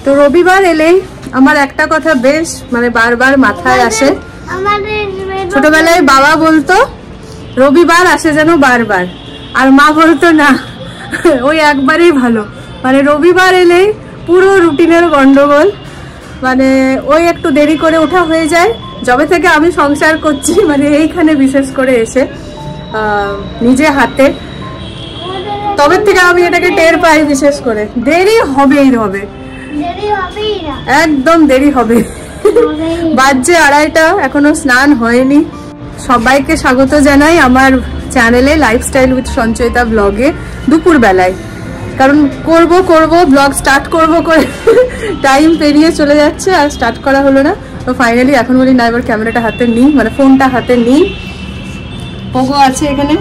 তো রবিবার এলেই আমার একটা কথা বেশ মানে বারবার মাথায় আসে। ছোটবেলায় বাবা বলতো রবিবার আসে যেন বারবার, আর মা বলতো না ওই একবারই ভালো। মানে রবিবার এলেই পুরো রুটিনের গন্ডগোল, মানে ওই একটু দেরি করে ওঠা হয়ে যায়। যবে থেকে আমি সংসার করছি মানে এইখানে বিশেষ করে এসে নিজে হাতে, তবে থেকে আমি এটাকে টের পাই বিশেষ করে দেরি হবেই হবে, একদম দেরি হবে। বাজে 2:30, এখনো স্নান হয়নি। সবাইকে স্বাগত জানাই আমার চ্যানেলে লাইফস্টাইল উইথ সঞ্চয়িতা ব্লগে দুপুর বেলায়। কারণ করব ব্লগ স্টার্ট করব করে টাইম পেরিয়ে চলে যাচ্ছে আর স্টার্ট করা হলো না। তো ফাইনালি এখন বলি না, এবার ক্যামেরাটা হাতে নিই, মানে ফোনটা হাতে নিই। পোগো আছে এখানে,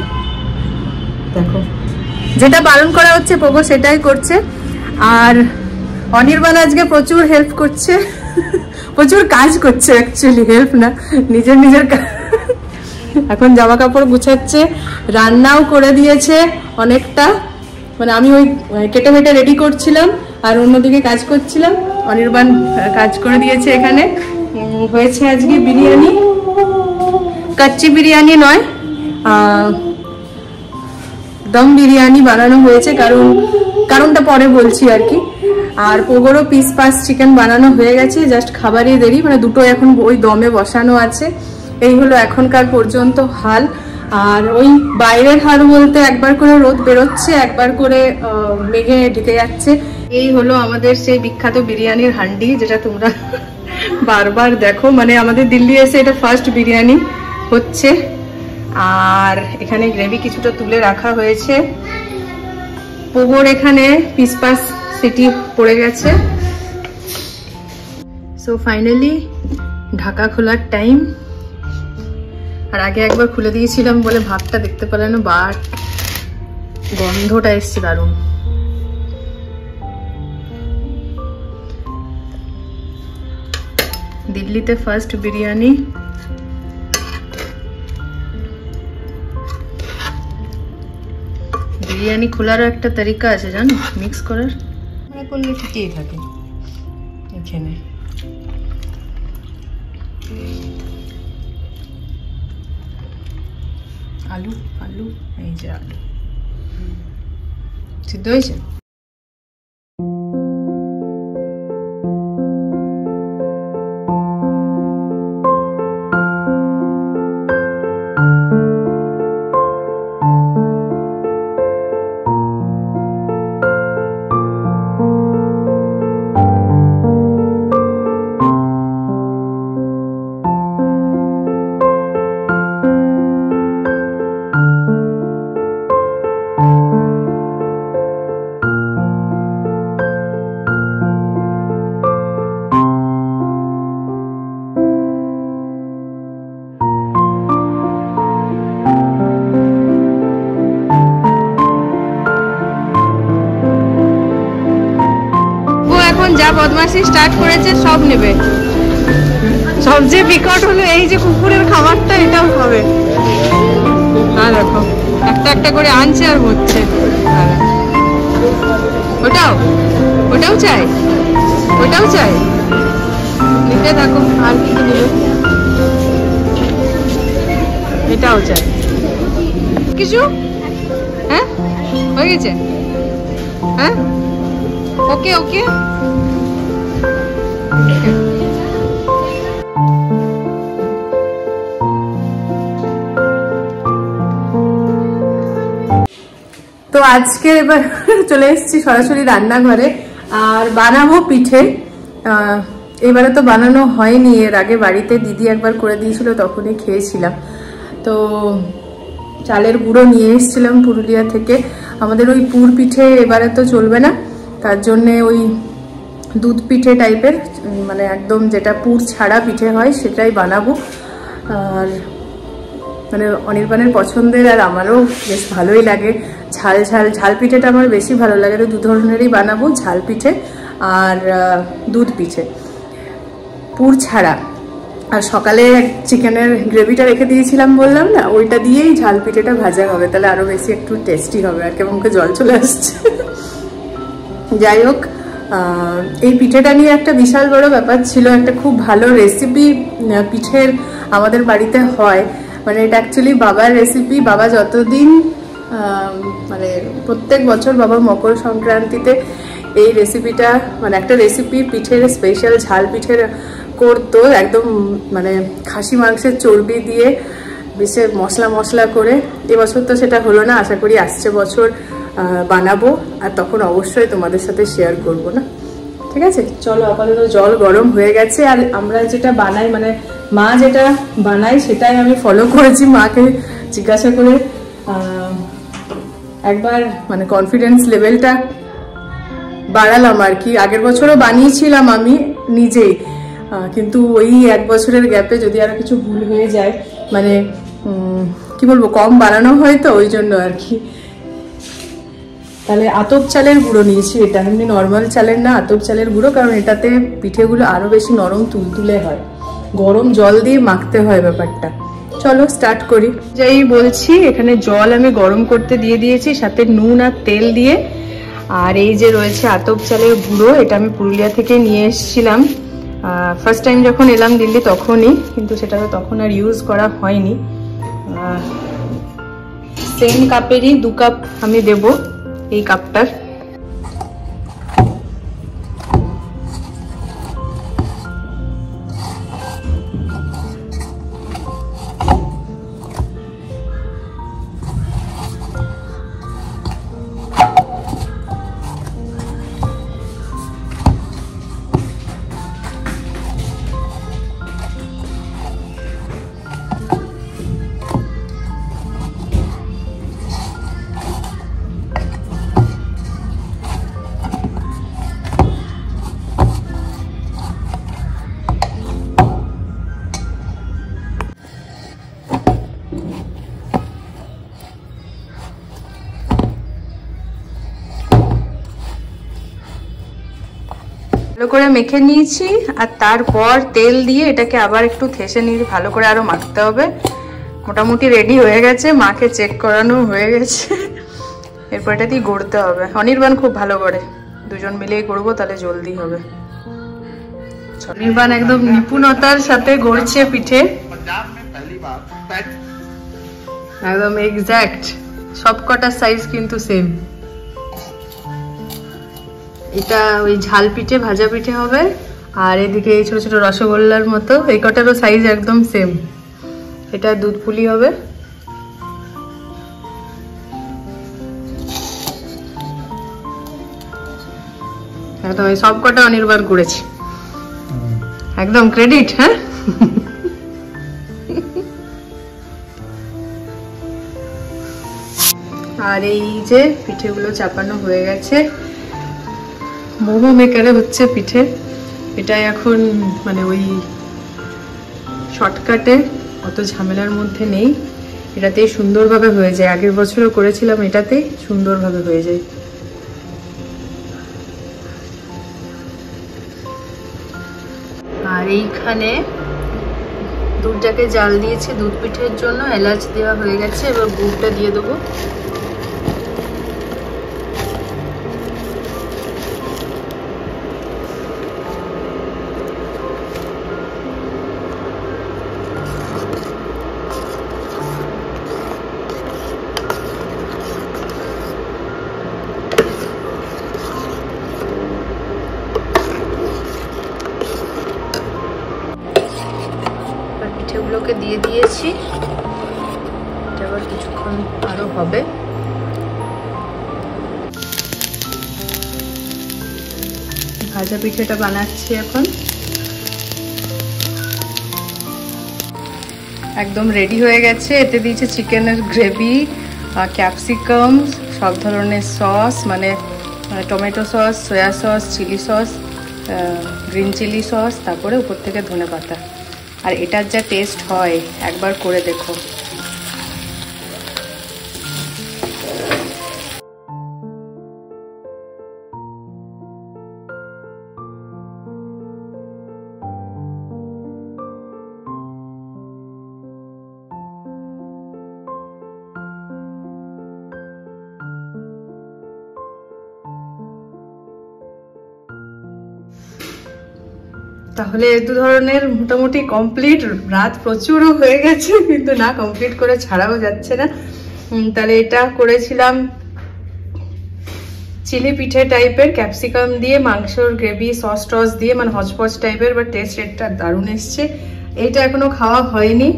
দেখো যেটা বারণ করা হচ্ছে পোগো সেটাই করছে। আর অনির্বাণ আজকে প্রচুর হেল্প করছে, প্রচুর কাজ করছে, অ্যাকচুয়ালি হেল্প না, নিজের কাজ। এখন জামা কাপড় গুছাচ্ছে, রান্নাও করে দিয়েছে অনেকটা। মানে আমি ওই কেটে মেটে রেডি করছিলাম আর অন্যদিকে কাজ করছিলাম, অনির্বাণ কাজ করে দিয়েছে। এখানে হয়েছে আজকে বিরিয়ানি, কাচ্চি বিরিয়ানি নয়, দম বিরিয়ানি বানানো হয়েছে। কারণটা পরে বলছি আর কি। আর পোগোরও পিস পাস চিকেন বানানো হয়ে গেছে, জাস্ট খাবারই দেরি, মানে দুটো এখন ওই দমে বসানো আছে। এই হলো এখনকার পর্যন্ত হাল। আর ওই বাইরের হাল বলতে একবার করে রোদ বেরোচ্ছে, একবার করে মেঘে ঢেকে যাচ্ছে। এই হলো আমাদের সেই বিখ্যাত বিরিয়ানির হান্ডি, যেটা তোমরা বারবার দেখো। মানে আমাদের দিল্লি এসে এটা ফার্স্ট বিরিয়ানি হচ্ছে। আর এখানে গ্রেভি কিছুটা তুলে রাখা হয়েছে। পোগোর এখানে পিস পাস সিটি পড়ে গেছে। সো ফাইনালি ঢাকা খোলার টাইম। আর আগে একবার খুলে দিয়েছিলাম বলে ভাতটা দেখতে পেলে না, বাট গন্ধটা এসছে দারুণ। দিল্লিতে ফার্স্ট বিরিয়ানি। বিরিয়ানি খোলারও একটা তরিকা আছে জানো, মিক্স করার, মানে করলে ঠিকই থাকে। এখানে আলু আলু এই যে আলু সিদ্ধ হয়েছে। যা বদমাশি স্টার্ট করেছে সব নেবে। সবচেয়ে বিকট হলো এই যে কুকুরের খাবারটা, এটাও হবে। আর দেখো একটা একটা করে আনছে আর হচ্ছে। ওটাও চাই, ওটাও চাই, নিতে থাকো। আর কি কি নেবে, এটাও চাই কিছু। হ্যাঁ হয়ে গেছে, হ্যাঁ ওকে ওকে। তো আজকে এবার চলে এসেছি সরাসরি রান্নাঘরে আর বানাবো পিঠে। এবারে তো বানানো হয়নি, এর আগে বাড়িতে দিদি একবার করে দিয়েছিল, তখনই খেয়েছিলাম। তো চালের গুঁড়ো নিয়ে এসেছিলাম পুরুলিয়া থেকে। আমাদের ওই পুর পিঠে এবারে তো চলবে না, তার জন্যে ওই দুধ পিঠে টাইপের, মানে একদম যেটা পুর ছাড়া পিঠে হয় সেটাই বানাবো। আর মানে অনির্বাণের পছন্দের, আর আমারও বেশ ভালোই লাগে। ঝাল পিঠেটা আমার বেশি ভালো লাগে। তো দু ধরনেরই বানাবো, ঝাল পিঠে আর দুধ পিঠে পুর ছাড়া। আর সকালে চিকেনের গ্রেভিটা রেখে দিয়েছিলাম বললাম না, ওইটা দিয়েই ঝাল পিঠেটা ভাজা হবে, তাহলে আরও বেশি একটু টেস্টি হবে। আর কেমন মুখে জল চলে আসছে। যাই হোক, এই পিঠেটা নিয়ে একটা বিশাল বড় ব্যাপার ছিল। একটা খুব ভালো রেসিপি পিঠের আমাদের বাড়িতে হয়, মানে এটা অ্যাকচুয়ালি বাবার রেসিপি। বাবা যতদিন মানে প্রত্যেক বছর বাবা মকর সংক্রান্তিতে এই রেসিপিটা, মানে একটা রেসিপি পিঠের, স্পেশাল ঝাল পিঠের করতো, একদম মানে খাসি মাংসের চর্বি দিয়ে বেশ মশলা মশলা করে। এবছর তো সেটা হলো না, আশা করি আসছে বছর বানাবো, আর তখন অবশ্যই তোমাদের সাথে শেয়ার করব না? ঠিক আছে, চলো আপাতত জল গরম হয়ে গেছে। আর আমরা যেটা বানাই, মানে মা যেটা বানায় সেটাই আমি ফলো করেছি। মাকে জিজ্ঞাসা করে একবার মানে কনফিডেন্স লেভেলটা বাড়ালাম আর কি। আগের বছরও বানিয়েছিলাম আমি নিজেই, কিন্তু ওই এক বছরের গ্যাপে যদি আরো কিছু ভুল হয়ে যায়, মানে কি বলবো, কম বানানো হয় তো ওই জন্য আর কি। তাহলে আতপ চালের গুঁড়ো নিয়েছি, এটা এমনি নর্মাল চালের না, আতপ চালের গুঁড়ো, কারণ এটাতে পিঠেগুলো আরো বেশি নরম তুলতুলে হয়। গরম জল দিয়ে মাখতে হয় ব্যাপারটা। চলো স্টার্ট করি। যাই বলছি, এখানে জল আমি গরম করতে দিয়ে দিয়েছি, সাথে নুন আর তেল দিয়ে। আর এই যে রয়েছে আতপ চালের গুঁড়ো, এটা আমি পুরুলিয়া থেকে নিয়ে এসেছিলাম ফার্স্ট টাইম যখন এলাম দিল্লি তখনই, কিন্তু সেটা তো তখন আর ইউজ করা হয়নি। সেম কাপেরই 2 কাপ আমি দেব এই কাপটার। ভালো করে মেখে নিয়েছি, আর তারপর তেল দিয়ে এটাকে আবার একটু থেসে নিয়ে ভালো করে আরো মাখতে হবে। মোটামুটি রেডি হয়ে গেছে, মাকে চেক করানো হয়ে গেছে। এরপর এটা দিয়ে গড়তে হবে। অনির্বাণ খুব ভালো করে, দুজন মিলেই করবো, তাহলে জলদি হবে। অনির্বাণ একদম নিপুণতার সাথে গড়ছে পিঠে, একদম এক্স্যাক্ট। সবকটা সাইজ কিন্তু সেম। এটা ওই ঝাল পিঠে, ভাজা পিঠে হবে, আর এদিকে এই ছোট ছোট রসগোল্লার মতো এই কটারও সাইজ একদম সেম। এটা দুধ পুলি হবে। একদম এই সব কটা অনির্বাণ করেছি, একদম ক্রেডিট। হ্যাঁ, আর এই যে পিঠেগুলো চাপানো হয়ে গেছে। মোমো মেকারে হচ্ছে পিঠে। এটাই এখন মানে ওই শর্টকাটে, অত ঝামেলার মধ্যে নেই, এটাতেই সুন্দরভাবে হয়ে যায়। আগের বছরও করেছিলাম এটাতেই সুন্দরভাবে হয়ে যায়। আর এইখানে দুধটাকে জাল দিয়েছি দুধ পিঠের জন্য, এলাচ দেওয়া হয়ে গেছে, এবার গুড়টা দিয়ে দেবো। পিঠেগুলোকে দিয়ে দিয়েছি, এটা আবার কিছুক্ষণ আরো হবে। ভাজা পিঠেটা বানাচ্ছি এখন। একদম রেডি হয়ে গেছে। এতে দিয়েছে চিকেনের গ্রেভি, ক্যাপসিকাম, সব ধরনের সস, মানে tomato sauce, soya sauce, chilli sauce, green chilli sauce, তারপরে উপর থেকে ধনেপাতা। আর এটার যা টেস্ট হয় একবার করে দেখো। তাহলে দু ধরনের মোটামুটি কমপ্লিট। রাত প্রচুরও হয়ে গেছে কিন্তু না কমপ্লিট করে ছাড়াও যাচ্ছে না। তাহলে এটা করেছিলাম চিলি পিঠে টাইপের, ক্যাপসিকাম দিয়ে মাংসর গ্রেভি সস টস দিয়ে, মানে হচপচ টাইপের, বাট টেস্ট রেটটা দারুণ এসছে। এইটা এখনো খাওয়া হয়নি।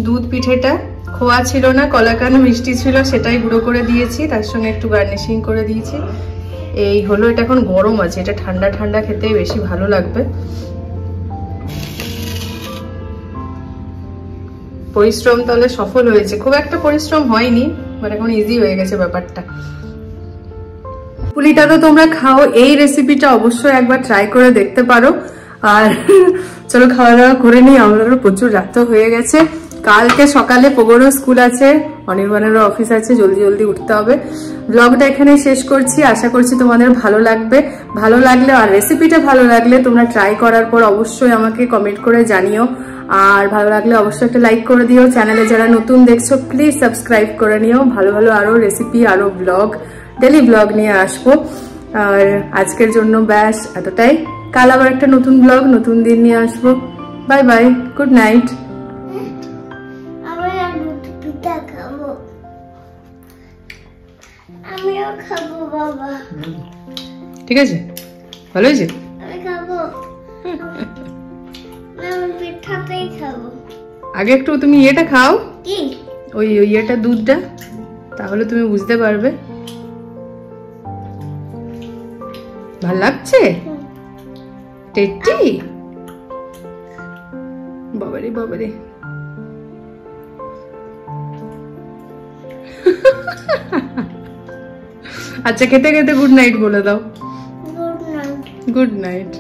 দুধ পিঠেটা খোয়া ছিল না, কলাকান মিষ্টি ছিল, সেটাই গুঁড়ো করে দিয়েছি, তার সঙ্গে একটু গার্নিশিং করে দিয়েছি। এই হলো, এটা এখন গরম আছে, এটা ঠান্ডা ঠান্ডা খেতেই বেশি ভালো লাগবে। পরিশ্রম তাহলে সফল হয়েছে, খুব একটা পরিশ্রম হয়নি, বাট এখন ইজি হয়ে গেছে ব্যাপারটা। পুলিটা তো তোমরা খাও, এই রেসিপিটা অবশ্যই একবার ট্রাই করে দেখতে পারো। আর চলো খাওয়া দাওয়া করে নিই, আমাদেরও প্রচুর রাত হয়ে গেছে। কালকে সকালে পগোরও স্কুল আছে, অনির্বাণেরও অফিস আছে, জলদি জলদি উঠতে হবে। ব্লগটা এখানে শেষ করছি, আশা করছি তোমাদের ভালো লাগবে। ভালো লাগলে আর রেসিপিটা ভালো লাগলে তোমরা ট্রাই করার পর অবশ্যই আমাকে কমেন্ট করে জানিও। আর ভালো লাগলে অবশ্যই একটা লাইক করে দিও। চ্যানেলে যারা নতুন দেখছো প্লিজ সাবস্ক্রাইব করে নিও। ভালো ভালো আরো রেসিপি, আরো ব্লগ, ডেলি ব্লগ নিয়ে আসবো। আর আজকের জন্য ব্যাস এতটাই। কাল আবার একটা নতুন ব্লগ, নতুন দিন নিয়ে আসবো। Bye bye, good night. আমিও খাবো বাবা। ঠিক আছে, ভালো হয়েছে। আমি খাবো, আমি পিঠাটাই খাবো। আগে একটু তুমি ইয়েটা খাও, কি ওই ইয়েটা, দুধটা, তাহলে তুমি বুঝতে পারবে। ভাল লাগছে টেস্টি? বাবারে বাবারে। আচ্ছা খেতে খেতে গুড নাইট বলে দাও। Good night. Good night.